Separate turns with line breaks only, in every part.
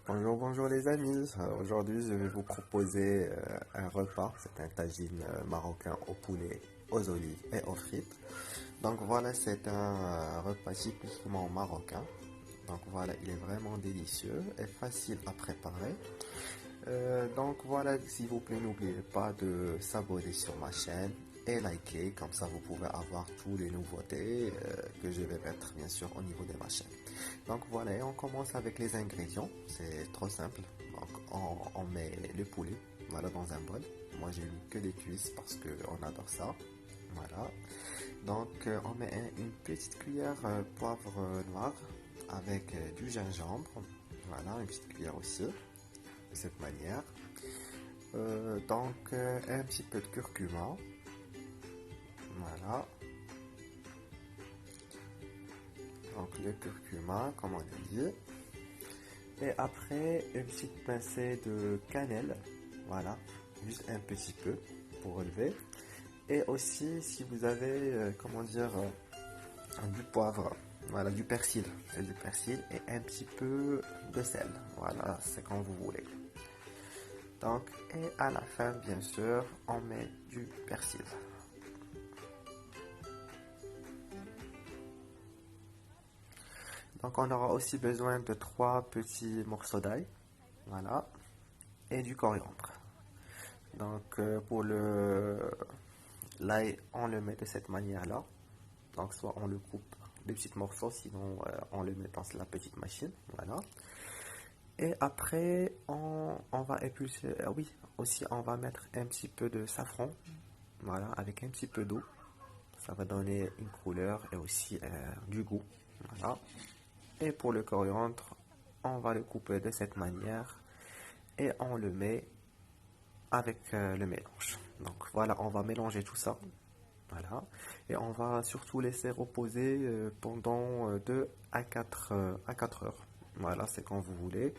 Bonjour, bonjour les amis. Aujourd'hui, je vais vous proposer un repas. C'est un tagine marocain au poulet, aux olives et aux frites. Donc voilà, c'est un repas typiquement marocain. Donc voilà, il est vraiment délicieux et facile à préparer. Donc voilà, s'il vous plaît, n'oubliez pas de s'abonner sur ma chaîne et liker, comme ça vous pouvez avoir toutes les nouveautés que je vais mettre bien sûr au niveau de ma chaîne. Donc voilà, et on commence avec les ingrédients, c'est trop simple. Donc on met le poulet, voilà, dans un bol. Moi j'ai mis que des cuisses parce qu'on adore ça. Voilà. Donc on met une petite cuillère poivre noir avec du gingembre. Voilà, une petite cuillère aussi, de cette manière. Un petit peu de curcuma. Voilà. Donc le curcuma, comme on a dit. Et après, une petite pincée de cannelle. Voilà. Juste un petit peu pour relever. Et aussi, si vous avez, comment dire, du poivre. Voilà, du persil. C'est du persil et un petit peu de sel. Voilà, c'est quand vous voulez. Donc, et à la fin, bien sûr, on met du persil. Donc on aura aussi besoin de 3 petits morceaux d'ail, voilà, et du coriandre. Donc pour le l'ail, on le met de cette manière-là. Donc soit on le coupe de petits morceaux, sinon on le met dans la petite machine, voilà. Et après on va épulser, oui, aussi on va mettre un petit peu de safran, voilà, avec un petit peu d'eau. Ça va donner une couleur et aussi du goût, voilà. Et pour le coriandre, on va le couper de cette manière et on le met avec le mélange. Donc voilà, on va mélanger tout ça. Voilà. Et on va surtout laisser reposer pendant 2 à 4 heures. Voilà, c'est quand vous voulez.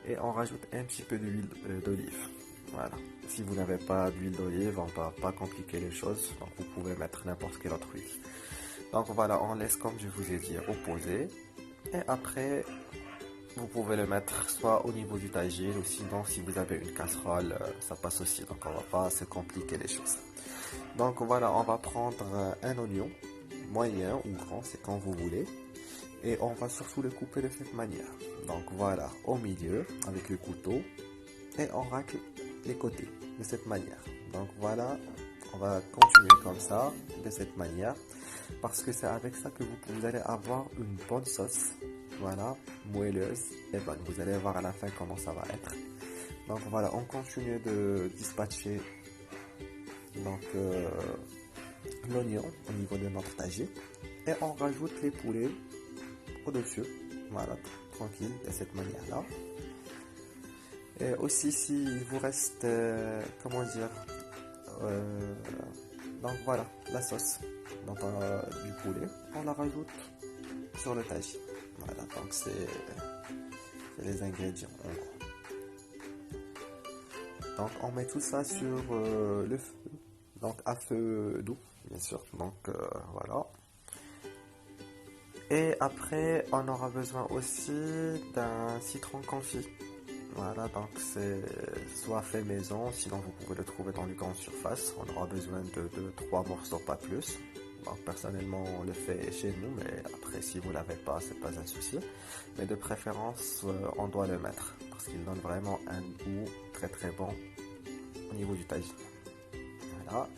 Et on rajoute un petit peu d'huile d'olive. Voilà. Si vous n'avez pas d'huile d'olive, on ne va pas compliquer les choses. Donc vous pouvez mettre n'importe quelle autre huile. Donc voilà, on laisse comme je vous ai dit reposer. Et après, vous pouvez le mettre soit au niveau du tagine ou sinon si vous avez une casserole, ça passe aussi. Donc on va pas se compliquer les choses. Donc voilà, on va prendre un oignon, moyen ou grand, c'est quand vous voulez. Et on va surtout le couper de cette manière. Donc voilà, au milieu avec le couteau. Et on racle les côtés de cette manière. Donc voilà, on va continuer comme ça, de cette manière. Parce que c'est avec ça que vous allez avoir une bonne sauce. Voilà, moelleuse et bonne. Vous allez voir à la fin comment ça va être. Donc voilà, on continue de dispatcher donc l'oignon au niveau de notre tagine et on rajoute les poulets au-dessus. Voilà, tranquille de cette manière-là. Et aussi s'il vous reste, comment dire, euh, donc voilà, la sauce donc, du poulet, on la rajoute sur le tagine. Voilà, donc c'est les ingrédients en gros. Donc on met tout ça sur le feu, donc à feu doux, bien sûr. Donc voilà. Et après, on aura besoin aussi d'un citron confit. Voilà, donc c'est soit fait maison, sinon vous pouvez le trouver dans les grandes surfaces. On aura besoin de 3 morceaux, pas plus. Donc personnellement, on le fait chez nous, mais après, si vous l'avez pas, c'est pas un souci. Mais de préférence, on doit le mettre parce qu'il donne vraiment un goût très très bon au niveau du tagine. Voilà.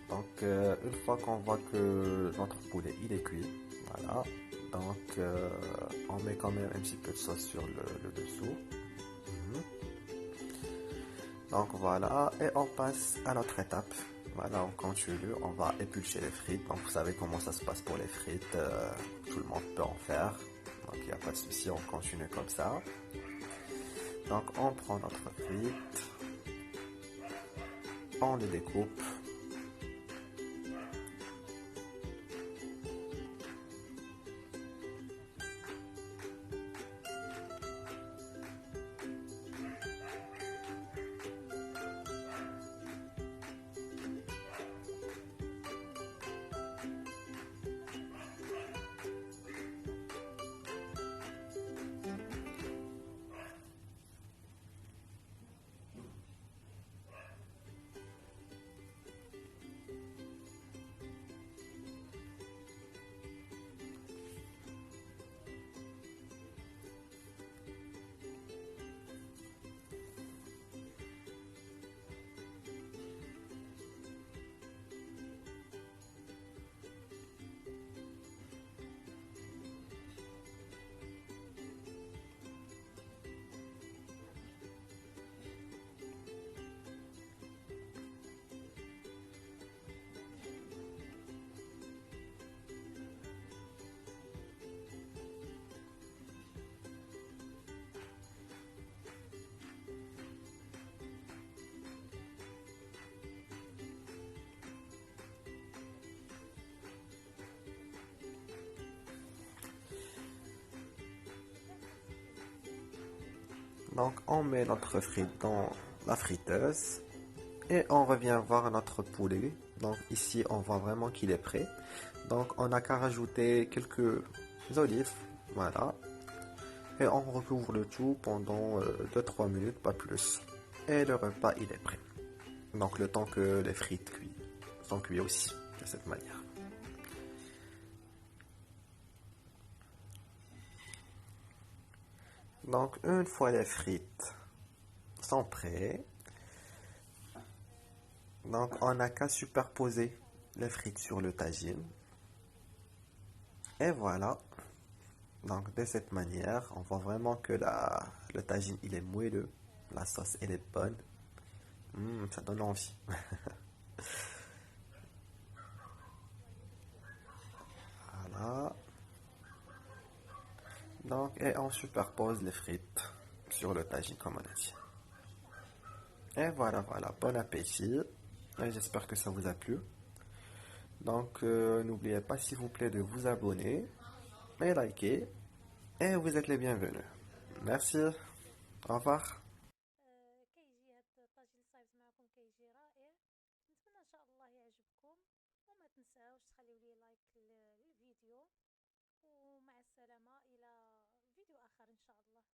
Donc une fois qu'on voit que notre poulet il est cuit, voilà. Donc on met quand même un petit peu de sauce sur le dessous. Mhm. Donc voilà, et on passe à notre étape. Voilà, on continue, on va éplucher les frites. Donc vous savez comment ça se passe pour les frites, tout le monde peut en faire. Donc il n'y a pas de souci, on continue comme ça. Donc on prend notre frite, on les découpe. Donc on met notre frite dans la friteuse et on revient voir notre poulet. Donc ici on voit vraiment qu'il est prêt. Donc on n'a qu'à rajouter quelques olives, voilà. Et on recouvre le tout pendant 2-3 minutes, pas plus. Et le repas il est prêt. Donc le temps que les frites sont cuites aussi, de cette manière. Donc une fois les frites sont prêtes, donc on n'a qu'à superposer les frites sur le tagine. Et voilà. Donc de cette manière, on voit vraiment que le tagine il est moelleux, la sauce elle est bonne. Ça donne envie. Voilà. Donc et on superpose les frites sur le tagine comme on a dit. Et voilà, voilà, bon appétit. Et j'espère que ça vous a plu. Donc n'oubliez pas s'il vous plaît de vous abonner et liker. Et vous êtes les bienvenus. Merci. Au revoir.
كيجي هاد الطاجين الصايبط معكم كيجي رائع. نتمنى ان شاء الله يعجبكم، وما تنساوش تخليو لي لايك للفيديو، ومع السلامة الى فيديو اخر ان شاء الله.